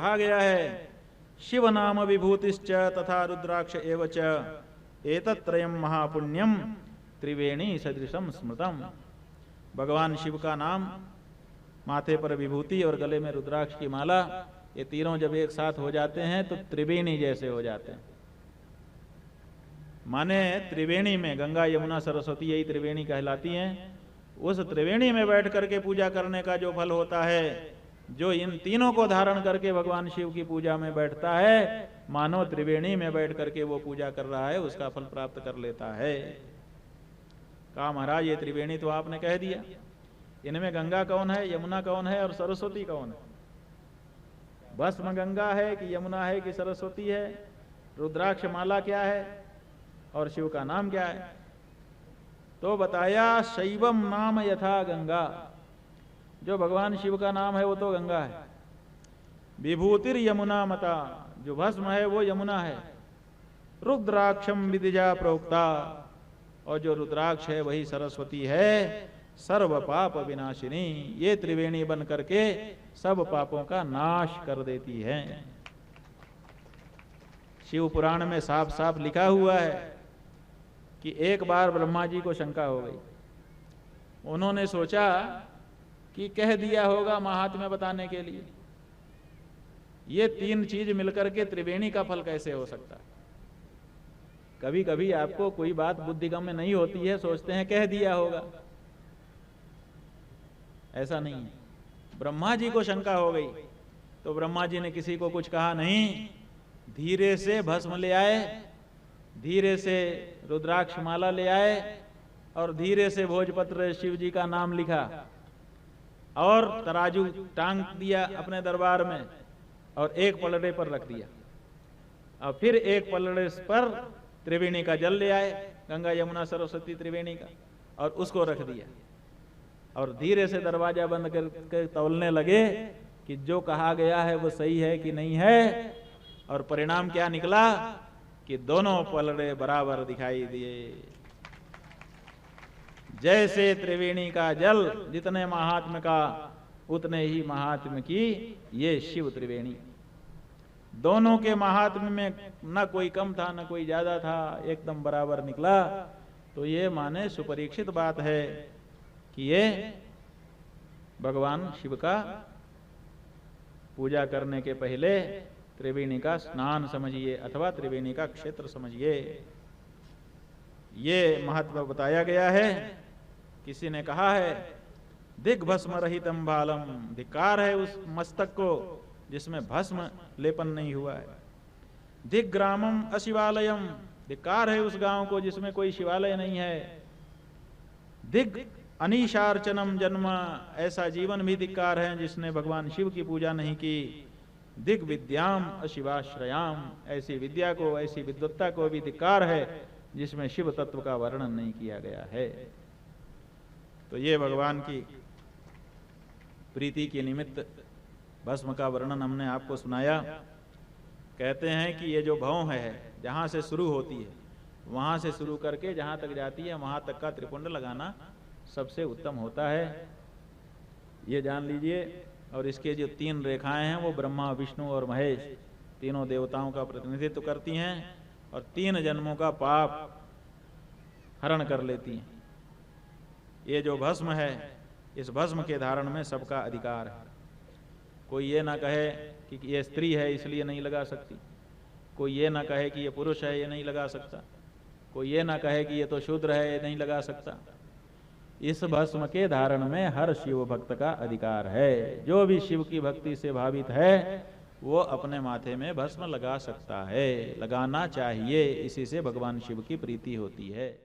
कहा गया है शिव नाम विभूतिश्च तथा रुद्राक्ष एव च एतत्त्रयम् महापुण्यम त्रिवेणी सदृशम स्मृतम। भगवान शिव का नाम, माथे पर विभूति और गले में रुद्राक्ष की माला, ये तीनों जब एक साथ हो जाते हैं तो त्रिवेणी जैसे हो जाते हैं। माने त्रिवेणी में गंगा यमुना सरस्वती यही त्रिवेणी कहलाती हैं। उस त्रिवेणी में बैठ करके पूजा करने का जो फल होता है, जो इन तीनों को धारण करके भगवान शिव की पूजा में बैठता है, मानो त्रिवेणी में बैठ करके वो पूजा कर रहा है, उसका फल प्राप्त कर लेता है। कहा महाराज ये त्रिवेणी तो आपने कह दिया, इनमें गंगा कौन है, यमुना कौन है और सरस्वती कौन है? भस्म गंगा है कि यमुना है कि सरस्वती है? रुद्राक्ष माला क्या है और शिव का नाम क्या है? तो बताया शैवम नाम यथा गंगा, जो भगवान शिव का नाम है वो तो गंगा है। विभूतिर यमुना मता, जो भस्म है वो यमुना है। रुद्राक्षम विदिजा प्रोक्ता, और जो रुद्राक्ष है वही सरस्वती है। सर्व पाप विनाशिनी, ये त्रिवेणी बन करके सब पापों का नाश कर देती है। शिव पुराण में साफ साफ लिखा हुआ है कि एक बार ब्रह्मा जी को शंका हो गई। उन्होंने सोचा कि कह दिया होगा महात्म्य बताने के लिए, ये तीन चीज मिलकर के त्रिवेणी का फल कैसे हो सकता है? कभी कभी आपको कोई बात बुद्धिगम में नहीं होती है, सोचते हैं कह दिया होगा, ऐसा नहीं है। ब्रह्मा जी को शंका हो गई तो ब्रह्मा जी ने किसी को कुछ कहा नहीं, धीरे से भस्म ले आए, धीरे से रुद्राक्ष माला ले आए और धीरे से भोजपत्र शिव जी का नाम लिखा और तराजू टांग दिया अपने दरबार में और एक पलड़े पर रख दिया। और फिर एक पलड़े पर त्रिवेणी का जल ले आए, गंगा यमुना सरस्वती त्रिवेणी का, और उसको रख दिया और धीरे से दरवाजा बंद करके तौलने लगे कि जो कहा गया है वो सही है कि नहीं है। और परिणाम क्या निकला कि दोनों पलड़े बराबर दिखाई दिए। जैसे त्रिवेणी का जल जितने महात्म्य का उतने ही महात्म्य की ये शिव त्रिवेणी। दोनों के महात्म्य में न कोई कम था न कोई ज्यादा था, एकदम बराबर निकला। तो ये माने सुपरीक्षित बात है कि ये भगवान शिव का पूजा करने के पहले त्रिवेणी का स्नान समझिए अथवा त्रिवेणी का क्षेत्र समझिए। ये महत्व बताया गया है। किसी ने कहा है दिग्भस्म रहितम बालम, धिक्कार है उस मस्तक को जिसमें भस्म लेपन नहीं हुआ है। दिग्ग्रामम अशिवालयम, धिक्कार है उस गांव को जिसमें कोई शिवालय नहीं है। दिग अनीशार्चनम जन्म, ऐसा जीवन भी धिक्कार है जिसने भगवान शिव की पूजा नहीं की। दिग विद्याम अशिवाश्रयाम, ऐसी विद्या को, ऐसी विद्वत्ता को भी धिक्कार है जिसमें शिव तत्व का वर्णन नहीं किया गया है। तो ये भगवान की प्रीति के निमित्त भस्म का वर्णन हमने आपको सुनाया। कहते हैं कि ये जो भौं है जहां से शुरू होती है वहां से शुरू करके जहां तक जाती है वहां तक का त्रिपुंड लगाना सबसे उत्तम होता है, ये जान लीजिए। और इसके जो तीन रेखाएं हैं वो ब्रह्मा विष्णु और महेश तीनों देवताओं का प्रतिनिधित्व करती हैं और 3 जन्मों का पाप हरण कर लेती हैं। ये जो भस्म है, इस भस्म के धारण में सबका अधिकार है। कोई ये ना कहे कि ये स्त्री है इसलिए नहीं लगा सकती, कोई ये ना कहे कि ये पुरुष है ये नहीं लगा सकता, कोई ये ना कहे कि ये तो शूद्र है ये नहीं लगा सकता। इस भस्म के धारण में हर शिव भक्त का अधिकार है। जो भी शिव की भक्ति से भावित है वो अपने माथे में भस्म लगा सकता है, लगाना चाहिए। इसी से भगवान शिव की प्रीति होती है।